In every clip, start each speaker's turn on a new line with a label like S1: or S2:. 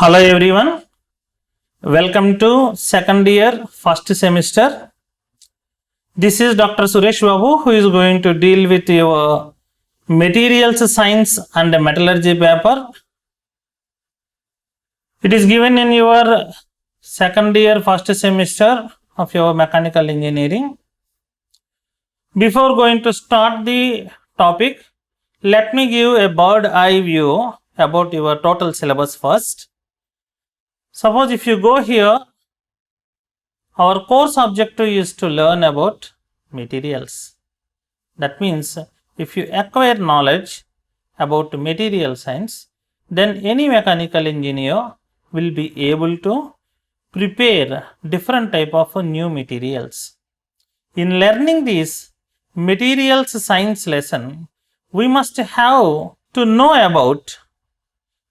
S1: Hello everyone, welcome to second year first semester. This is Dr. Suresh Babu who is going to deal with your materials science and metallurgy paper. It is given in your second year first semester of your mechanical engineering. Before going to start the topic, let me give a bird eye view about your total syllabus first. Suppose if you go here, our course objective is to learn about materials. That means if you acquire knowledge about material science, then any mechanical engineer will be able to prepare different type of new materials. In learning this materials science lesson, we must have to know about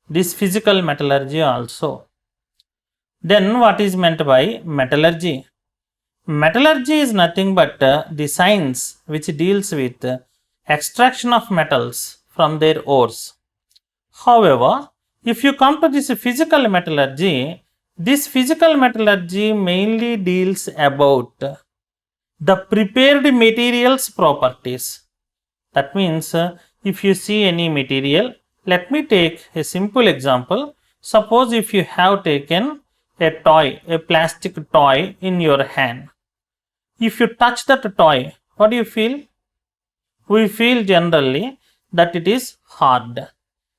S1: this physical metallurgy also. Then what is meant by metallurgy? Metallurgy is nothing but the science which deals with extraction of metals from their ores. However, if you come to this physical metallurgy mainly deals about the prepared materials properties. That means if you see any material, let me take a simple example. Suppose if you have taken a toy, a plastic toy in your hand. If you touch that toy, what do you feel? We feel generally that it is hard.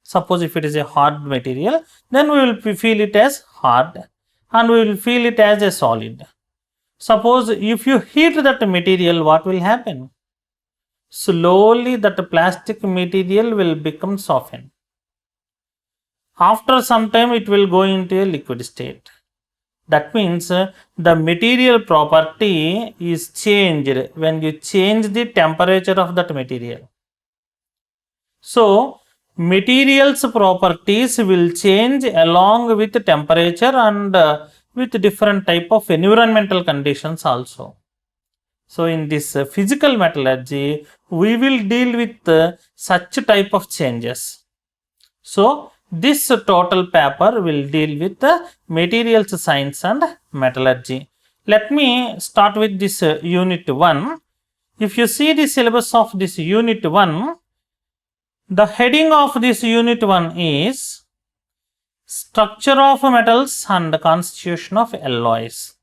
S1: Suppose if it is a hard material, then we will feel it as hard and we will feel it as a solid. Suppose if you heat that material, what will happen? Slowly that plastic material will become softened. After some time, it will go into a liquid state. That means the material property is changed when you change the temperature of that material. So, materials properties will change along with temperature and with different type of environmental conditions also. So, in this physical metallurgy, we will deal with such type of changes. So, this total paper will deal with the materials science and metallurgy. Let me start with this unit 1. If you see the syllabus of this unit 1, the heading of this unit 1 is structure of metals and constitution of alloys.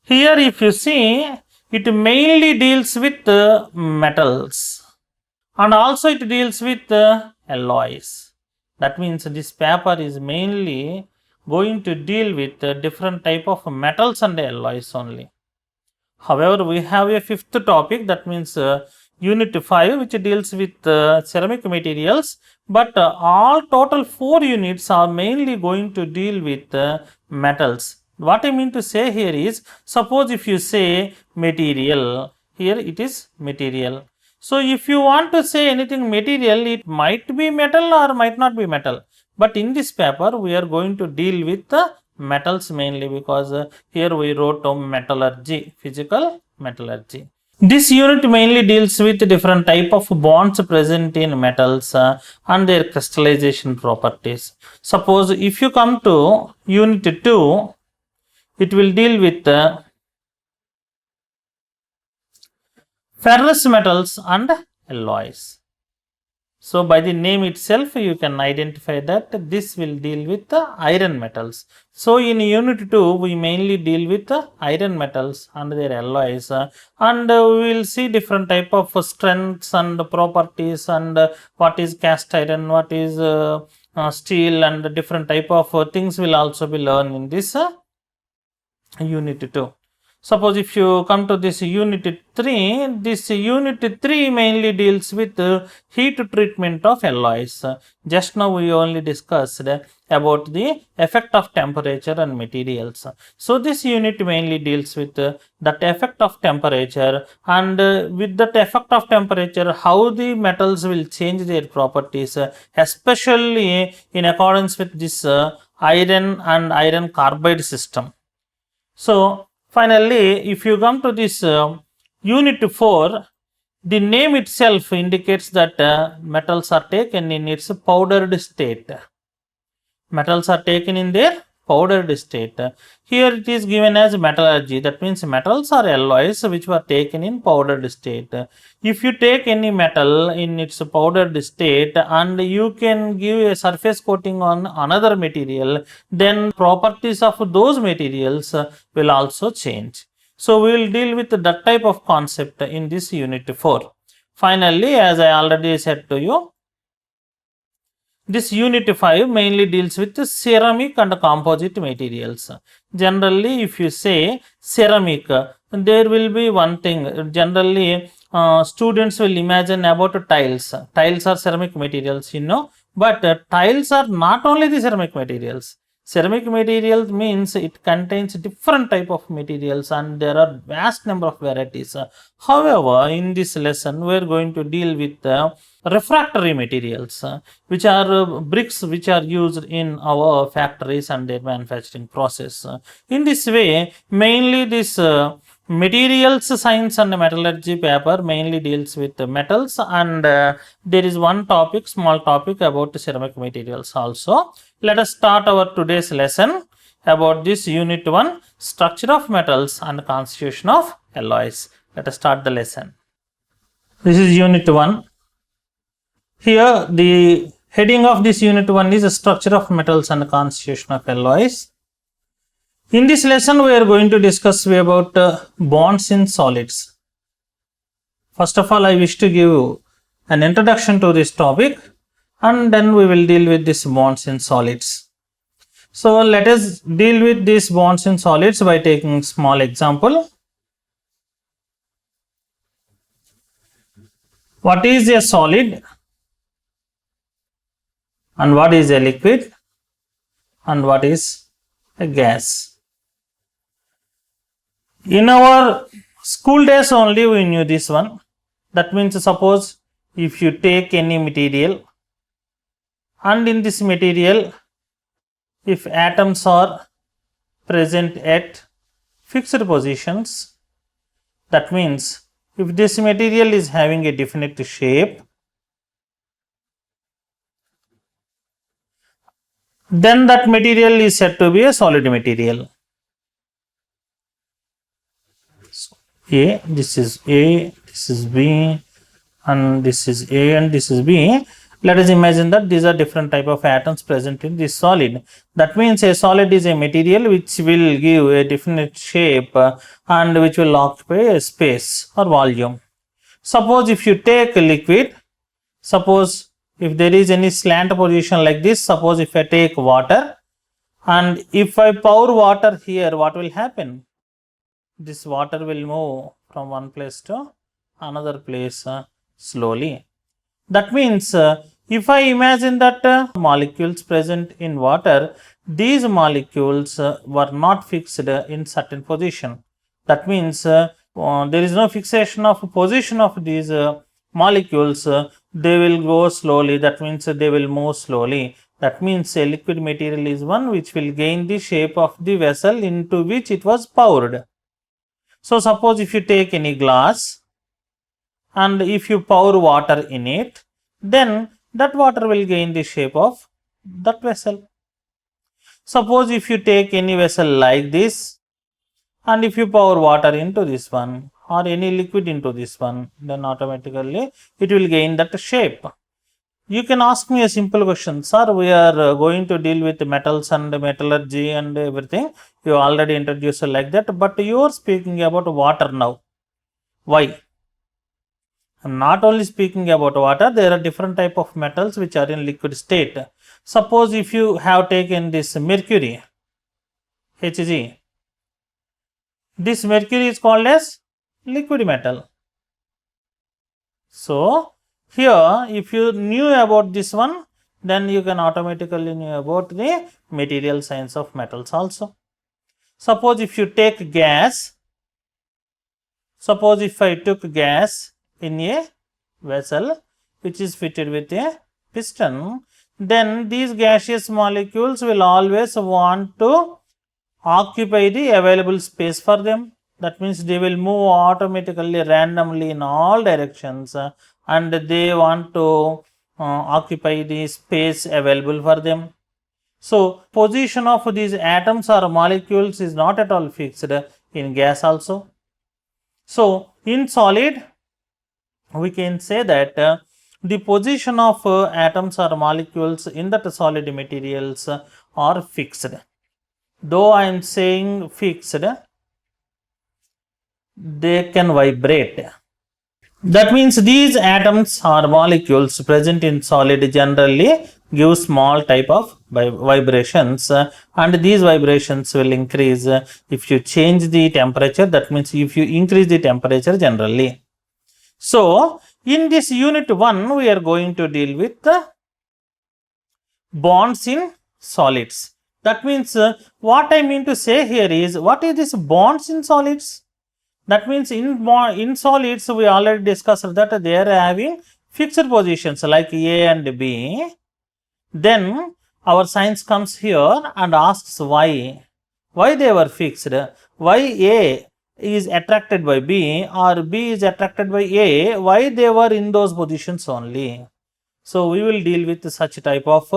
S1: Here if you see, it mainly deals with metals and also it deals with alloys. That means this paper is mainly going to deal with different type of metals and alloys only. However, we have a fifth topic, that means unit 5, which deals with ceramic materials, but all total 4 units are mainly going to deal with metals. What I mean to say here is, suppose if you say material, here it is material. So, if you want to say anything material, it might be metal or might not be metal. But in this paper, we are going to deal with the metals mainly, because here we wrote metallurgy, physical metallurgy. This unit mainly deals with different type of bonds present in metals and their crystallization properties. Suppose if you come to unit 2, it will deal with ferrous metals and alloys. So, by the name itself, you can identify that this will deal with the iron metals. So, in unit 2, we mainly deal with the iron metals and their alloys, and we will see different type of strengths and properties, and what is cast iron, what is steel, and different type of things will also be learned in this unit 2. Suppose if you come to this unit 3 mainly deals with heat treatment of alloys. Just now we only discussed about the effect of temperature and materials. So this unit mainly deals with that effect of temperature, and with that effect of temperature, how the metals will change their properties, especially in accordance with this iron and iron carbide system. So, finally, if you come to this unit 4, the name itself indicates that metals are taken in its powdered state. Metals are taken in their powdered state. Here it is given as metallurgy. That means metals are alloys which were taken in powdered state. If you take any metal in its powdered state and you can give a surface coating on another material, then properties of those materials will also change. So we will deal with that type of concept in this unit 4. Finally, as I already said to you, this unit 5 mainly deals with ceramic and composite materials. Generally, if you say ceramic, there will be one thing. Generally, students will imagine about tiles. Tiles are ceramic materials, but tiles are not only the ceramic materials. Ceramic materials means it contains different type of materials and there are vast number of varieties. However, in this lesson, we are going to deal with refractory materials, which are bricks which are used in our factories and their manufacturing process. In this way, mainly this materials science and metallurgy paper mainly deals with metals, and there is one topic, small topic about ceramic materials also. Let us start our today's lesson about this unit 1, structure of metals and constitution of alloys. Let us start the lesson. This is unit 1. Here the heading of this unit 1 is structure of metals and constitution of alloys. In this lesson, we are going to discuss about bonds in solids. First of all, I wish to give an introduction to this topic and then we will deal with these bonds in solids. So, let us deal with these bonds in solids by taking small example. What is a solid and what is a liquid and what is a gas? In our school days only we knew this one. That means suppose if you take any material and in this material if atoms are present at fixed positions, that means if this material is having a definite shape, then that material is said to be a solid material. A, this is A, this is B, and this is A and this is B. Let us imagine that these are different type of atoms present in this solid. That means a solid is a material which will give a definite shape and which will occupy a space or volume. Suppose if you take a liquid, suppose if there is any slant position like this, suppose if I take water and if I pour water here, what will happen? This water will move from one place to another place slowly. That means if I imagine that molecules present in water, these molecules were not fixed in certain position. That means there is no fixation of position of these molecules. They will go slowly. That means they will move slowly. That means a liquid material is one which will gain the shape of the vessel into which it was poured. So, suppose if you take any glass and if you pour water in it, then that water will gain the shape of that vessel. Suppose if you take any vessel like this and if you pour water into this one or any liquid into this one, then automatically it will gain that shape. You can ask me a simple question, sir, we are going to deal with metals and metallurgy and everything. You already introduced like that, but you are speaking about water now. Why? I am not only speaking about water, there are different type of metals which are in liquid state. Suppose if you have taken this mercury, Hg, this mercury is called as liquid metal. So, here if you knew about this one, then you can automatically know about the material science of metals also. Suppose if you take gas, suppose if I took gas in a vessel which is fitted with a piston, then these gaseous molecules will always want to occupy the available space for them. That means they will move automatically randomly in all directions and they want to occupy the space available for them. So, position of these atoms or molecules is not at all fixed in gas also. So, in solid, we can say that the position of atoms or molecules in that solid materials are fixed. Though I am saying fixed, they can vibrate. That means these atoms or molecules present in solid generally give small type of vibrations, and these vibrations will increase if you change the temperature. That means if you increase the temperature generally. So, in this unit 1, we are going to deal with bonds in solids. That means what I mean to say here is, what is this bonds in solids? That means in solids, we already discussed that they are having fixed positions like A and B. Then our science comes here and asks why they were fixed, why A is attracted by B or B is attracted by A, why they were in those positions only. So we will deal with such type of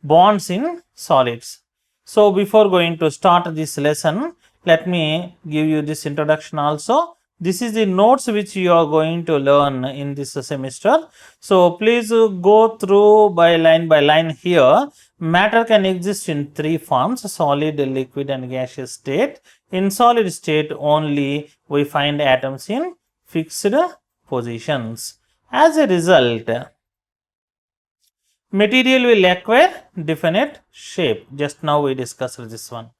S1: bonds in solids. So before going to start this lesson, let me give you this introduction also. This is the notes which you are going to learn in this semester. So please go through by line here. Matter can exist in three forms: solid, liquid and gaseous state. In solid state only we find atoms in fixed positions. As a result, material will acquire definite shape. Just now we discussed this one.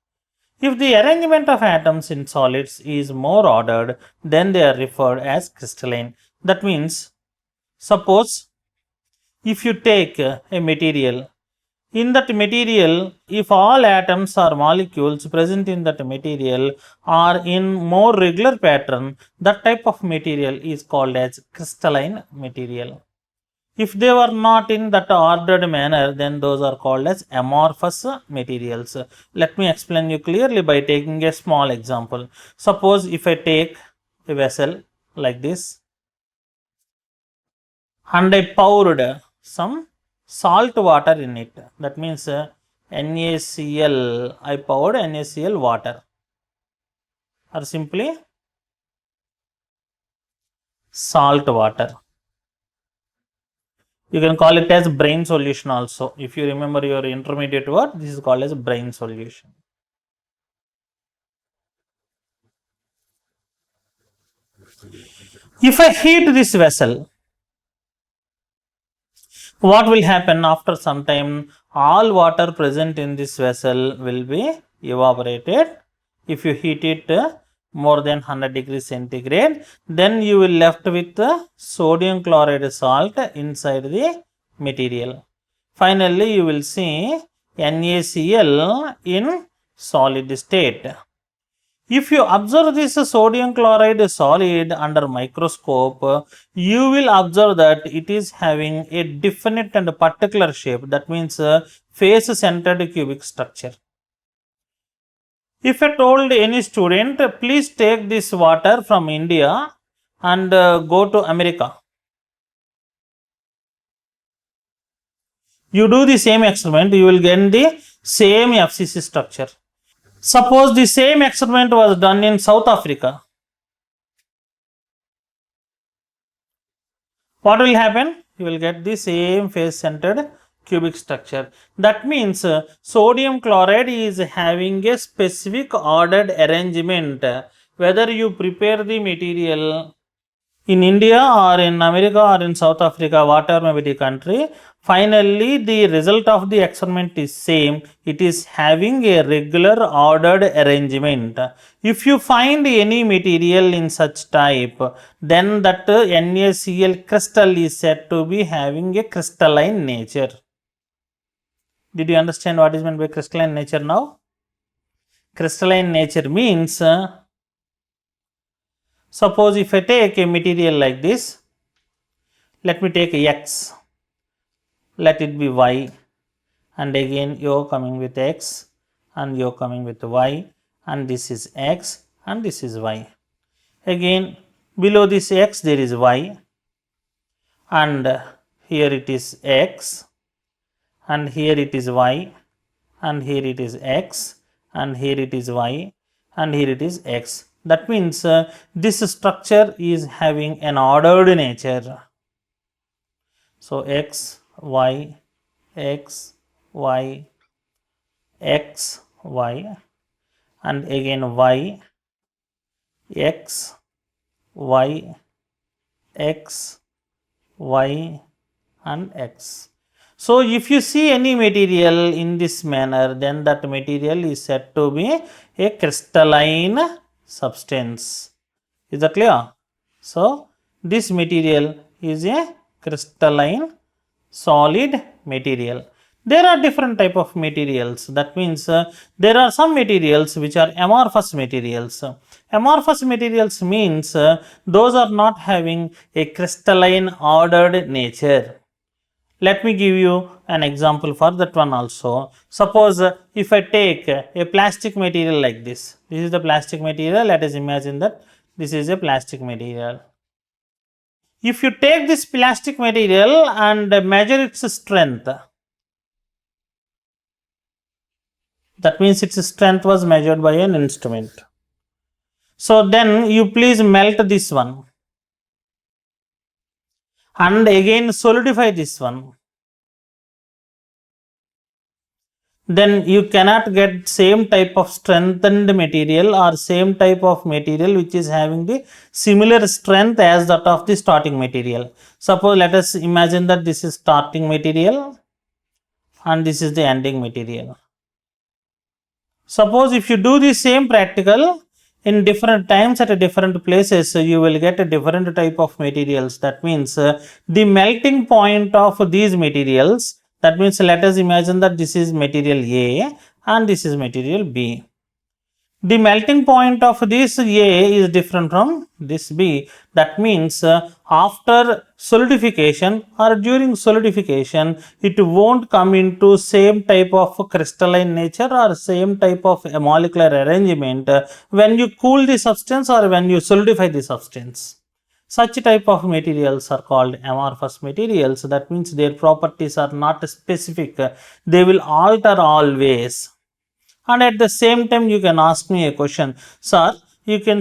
S1: If the arrangement of atoms in solids is more ordered, then they are referred as crystalline. That means, suppose if you take a material, in that material, if all atoms or molecules present in that material are in more regular pattern, that type of material is called as crystalline material. If they were not in that ordered manner, then those are called as amorphous materials. Let me explain you clearly by taking a small example. Suppose if I take a vessel like this and I poured some salt water in it. That means NaCl, I poured NaCl water, or simply salt water. You can call it as brine solution also. If you remember your intermediate word, this is called as brine solution. If I heat this vessel, what will happen after some time? All water present in this vessel will be evaporated. If you heat it more than 100 degrees centigrade, then you will left with sodium chloride salt inside the material. Finally, you will see NaCl in solid state. If you observe this sodium chloride solid under microscope, you will observe that it is having a definite and particular shape. That means face-centered cubic structure. If I told any student, please take this water from India and go to America, you do the same experiment, you will get the same FCC structure. Suppose the same experiment was done in South Africa. What will happen? You will get the same face-centered cubic structure. That means sodium chloride is having a specific ordered arrangement. Whether you prepare the material in India or in America or in South Africa, whatever may be the country, finally the result of the experiment is same. It is having a regular ordered arrangement. If you find any material in such type, then that NaCl crystal is said to be having a crystalline nature. Did you understand what is meant by crystalline nature now? Crystalline nature means, suppose if I take a material like this, let me take X, let it be Y, and again you're coming with X and you're coming with Y, and this is X and this is Y. Again below this X there is Y, and here it is X and here it is Y, and here it is x, and here it is y, and here it is x. That means this structure is having an ordered nature. So x, y, x, y, x, y, and again y, x, y, x, y, and x. So if you see any material in this manner, then that material is said to be a crystalline substance. Is that clear? So this material is a crystalline solid material. There are different type of materials. That means there are some materials which are amorphous materials. Amorphous materials means those are not having a crystalline ordered nature. Let me give you an example for that one also. Suppose if I take a plastic material like this. This is the plastic material. Let us imagine that this is a plastic material. If you take this plastic material and measure its strength, that means its strength was measured by an instrument. So then you please melt this one and again solidify this one. Then you cannot get same type of strengthened material or same type of material which is having the similar strength as that of the starting material. Suppose let us imagine that this is starting material and this is the ending material. Suppose if you do the same practical in different times at different places, you will get a different type of materials. That means the melting point of these materials, that means let us imagine that this is material A and this is material B. The melting point of this A is different from this B. That means after solidification or during solidification, it won't come into same type of crystalline nature or same type of molecular arrangement when you cool the substance or when you solidify the substance. Such type of materials are called amorphous materials. That means their properties are not specific. They will alter always. And at the same time, you can ask me a question, sir. You can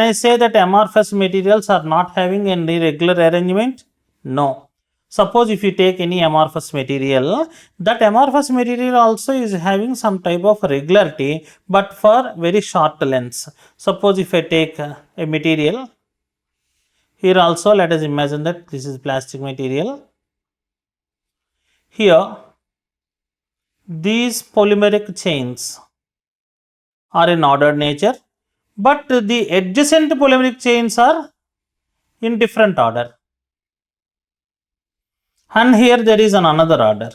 S1: I say that amorphous materials are not having any regular arrangement? No. Suppose if you take any amorphous material, that amorphous material also is having some type of regularity, but for very short lengths. Suppose if I take a material, here also let us imagine that this is plastic material. Here, these polymeric chains are in ordered nature, but the adjacent polymeric chains are in different order. And here there is another order.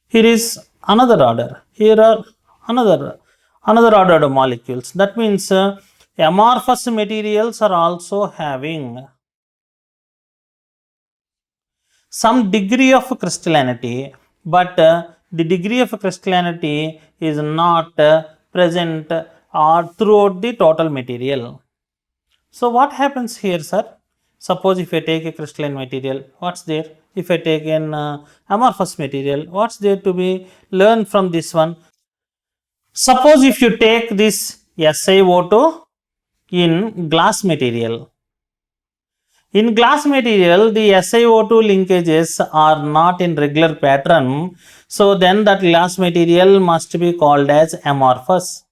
S1: Here is another order. Here are another ordered molecules. That means amorphous materials are also having some degree of crystallinity, but the degree of crystallinity is not present throughout the total material. So what happens here, sir? Suppose if I take a crystalline material, what's there? If I take an amorphous material, what's there to be learned from this one? Suppose if you take this SiO2 in glass material. In glass material, the SiO2 linkages are not in regular pattern. So then that glass material must be called as amorphous.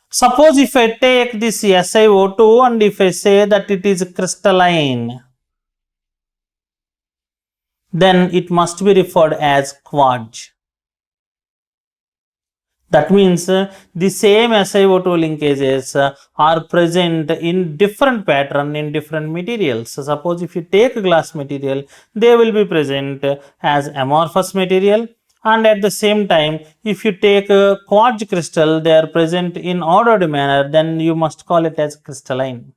S1: Suppose if I take this SiO2 and if I say that it is crystalline, then it must be referred as quartz. That means the same SiO2 linkages are present in different pattern in different materials. So suppose if you take glass material, they will be present as amorphous material, and at the same time if you take a quartz crystal, they are present in ordered manner, then you must call it as crystalline.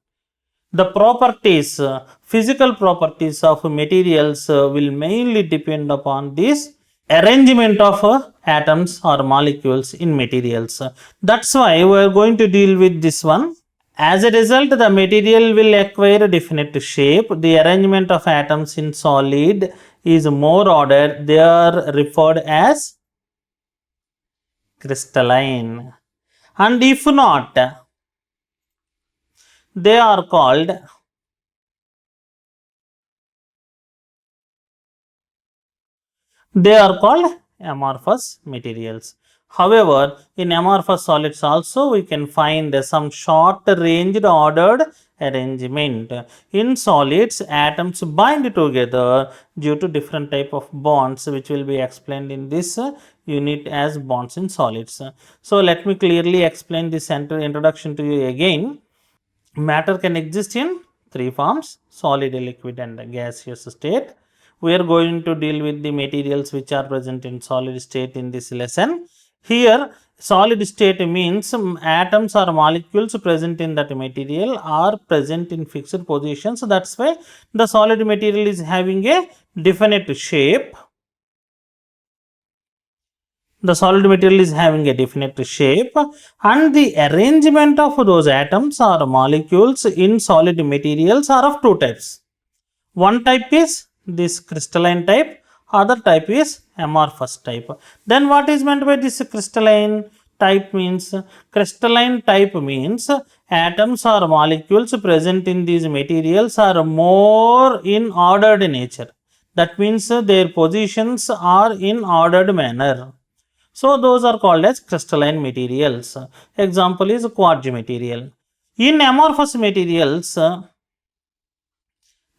S1: The properties, physical properties of materials will mainly depend upon this arrangement of atoms or molecules in materials. That's why we are going to deal with this one, As a result, the material will acquire a definite shape. The arrangement of atoms in solid is more ordered. They are referred as crystalline. And if not, they are called amorphous materials. However, in amorphous solids also we can find some short ranged ordered arrangement. In solids, atoms bind together due to different type of bonds, which will be explained in this unit as bonds in solids. So let me clearly explain this introduction to you again. Matter can exist in three forms: solid, liquid and gaseous state. We are going to deal with the materials which are present in solid state in this lesson. Here, solid state means atoms or molecules present in that material are present in fixed positions. That's why the solid material is having a definite shape. The solid material is having a definite shape, and the arrangement of those atoms or molecules in solid materials are of two types. One type is this crystalline type, other type is amorphous type. Then what is meant by this crystalline type means? Crystalline type means atoms or molecules present in these materials are more in ordered nature. That means their positions are in ordered manner. So those are called as crystalline materials. Example is quartz material. In amorphous materials,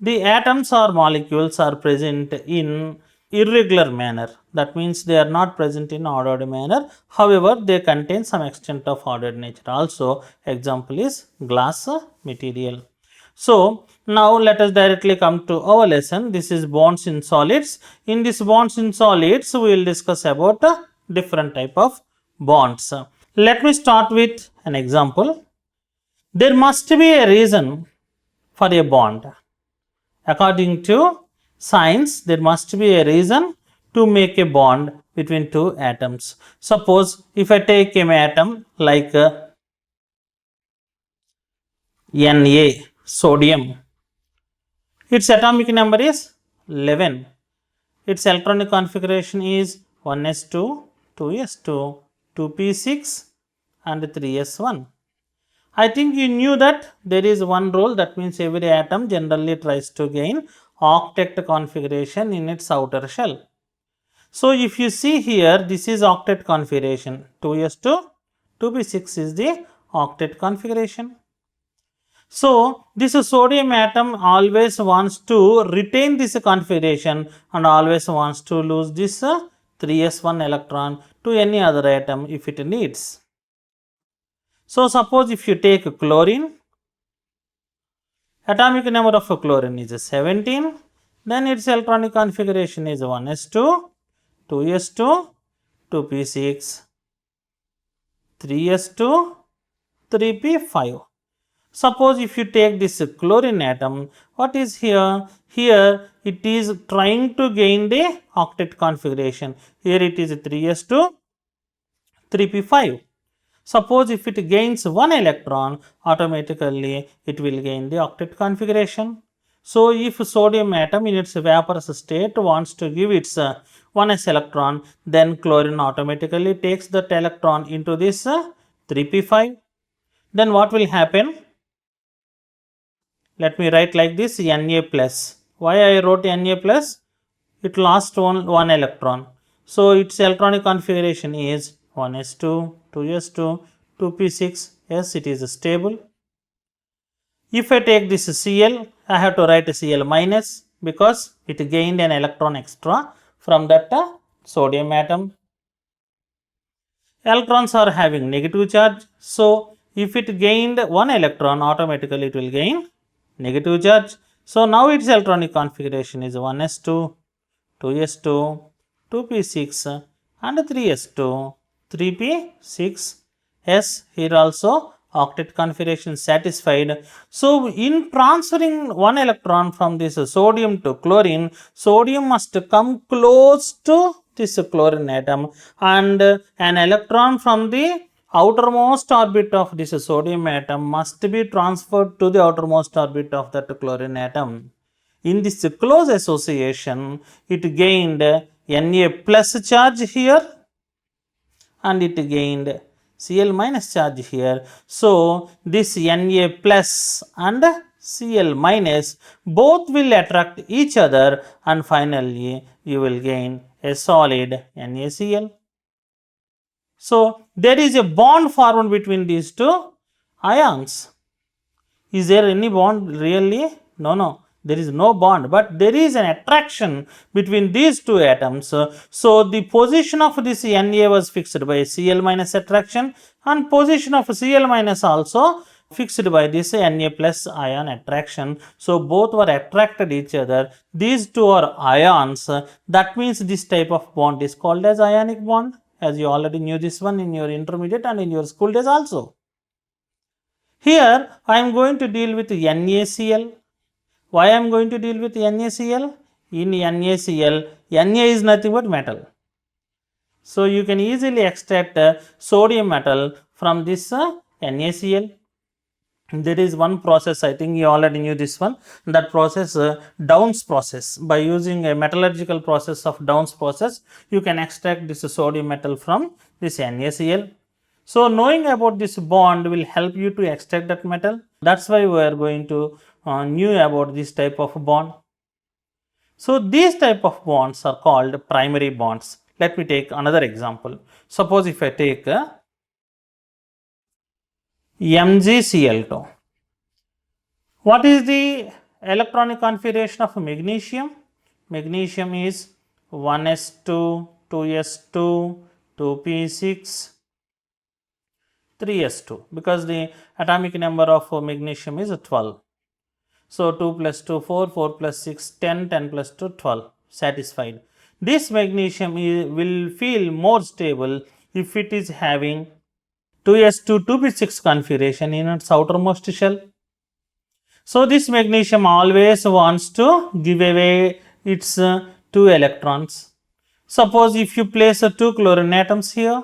S1: the atoms or molecules are present in irregular manner. That means they are not present in ordered manner. However, they contain some extent of ordered nature also. Example is glass material. So now let us directly come to our lesson. This is bonds in solids. In this bonds in solids, we will discuss about different type of bonds. Let me start with an example. There must be a reason for a bond. According to science, there must be a reason to make a bond between two atoms. Suppose if I take an atom like Na, sodium, its atomic number is 11. Its electronic configuration is 1s2, 2s2, 2p6 and 3s1. I think you knew that there is one rule, that means every atom generally tries to gain octet configuration in its outer shell. So if you see here, this is octet configuration, 2s2, 2p6 is the octet configuration. So this sodium atom always wants to retain this configuration and always wants to lose this 3s1 electron to any other atom if it needs. So suppose if you take chlorine, atomic number of chlorine is 17, then its electronic configuration is 1s2, 2s2, 2p6, 3s2, 3p5. Suppose if you take this chlorine atom, what is here? Here it is trying to gain the octet configuration. Here it is 3s2, 3p5. Suppose if it gains one electron, automatically it will gain the octet configuration. So if sodium atom in its vaporous state wants to give its 1s electron, then chlorine automatically takes that electron into this 3p5. Then what will happen? Let me write like this, Na plus. Why I wrote Na plus? It lost one electron. So its electronic configuration is 1s2, 2s2, 2p6. Yes, it is stable. If I take this Cl, I have to write Cl minus because it gained an electron extra from that sodium atom. Electrons are having negative charge. So if it gained one electron, automatically it will gain negative charge. So now its electronic configuration is 1s2, 2s2, 2p6 and 3s2, 3p6. Yes, here also octet configuration satisfied. So in transferring one electron from this sodium to chlorine, sodium must come close to this chlorine atom, and an electron from the outermost orbit of this sodium atom must be transferred to the outermost orbit of that chlorine atom. In this close association, it gained Na plus charge here and it gained Cl minus charge here. So, this Na plus and Cl minus both will attract each other and finally you will gain a solid NaCl. So, there is a bond formed between these two ions. Is there any bond really? No. There is no bond, but there is an attraction between these two atoms. So, the position of this Na was fixed by Cl minus attraction and position of Cl minus also fixed by this Na plus ion attraction. So, both were attracted each other. These two are ions. That means this type of bond is called as ionic bond, as you already knew this one in your intermediate and in your school days also. Here, I am going to deal with NaCl. Why I am going to deal with NaCl? In NaCl, Na is nothing but metal. So, you can easily extract sodium metal from this NaCl. There is one process, I think you already knew this one, that process Downs process. By using a metallurgical process of Downs process, you can extract this sodium metal from this NaCl. So, knowing about this bond will help you to extract that metal. That's why we are going to knew about this type of bond. So, these type of bonds are called primary bonds. Let me take another example. Suppose if I take MgCl2. What is the electronic configuration of magnesium? Magnesium is 1s2, 2s2, 2p6, 3s2, because the atomic number of magnesium is 12. So, 2 plus 2, 4, 4 plus 6, 10, 10 plus 2, 12, satisfied. This magnesium will feel more stable if it is having 2s2, 2p6 configuration in its outermost shell. So, this magnesium always wants to give away its 2 electrons. Suppose if you place 2 chlorine atoms here,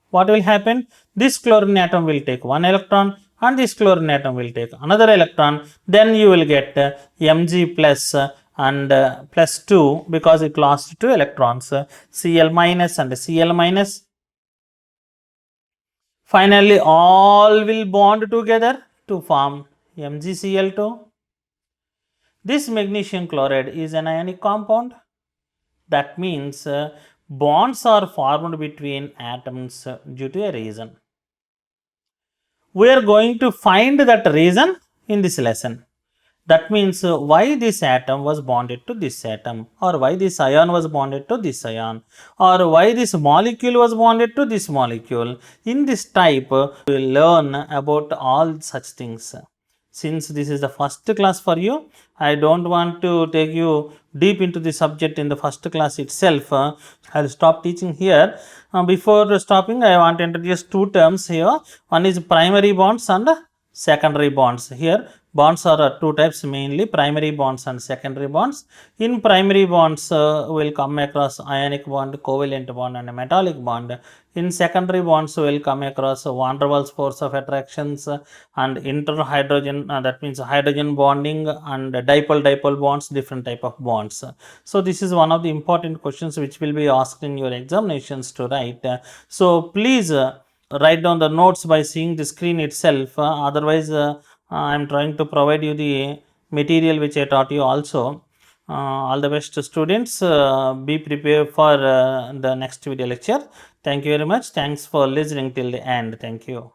S1: what will happen? This chlorine atom will take 1 electron and this chlorine atom will take another electron. Then you will get Mg plus and plus 2 because it lost 2 electrons, Cl minus and Cl minus. Finally, all will bond together to form MgCl2. This magnesium chloride is an ionic compound. That means bonds are formed between atoms due to a reason. We are going to find that reason in this lesson. That means why this atom was bonded to this atom, or why this ion was bonded to this ion, or why this molecule was bonded to this molecule. In this type, we will learn about all such things. Since this is the first class for you, I don't want to take you deep into the subject in the first class itself. I will stop teaching here. Before stopping, I want to introduce two terms here. One is primary bonds and secondary bonds. Here, bonds are two types mainly, primary bonds and secondary bonds. In primary bonds, we will come across ionic bond, covalent bond and a metallic bond. In secondary bonds, we will come across van der Waals force of attractions and interhydrogen, that means hydrogen bonding and dipole-dipole bonds, different type of bonds. So, this is one of the important questions which will be asked in your examinations to write. So, please write down the notes by seeing the screen itself. Otherwise, I am trying to provide you the material which I taught you also. All the best students. Be prepared for the next video lecture. Thank you very much. Thanks for listening till the end. Thank you.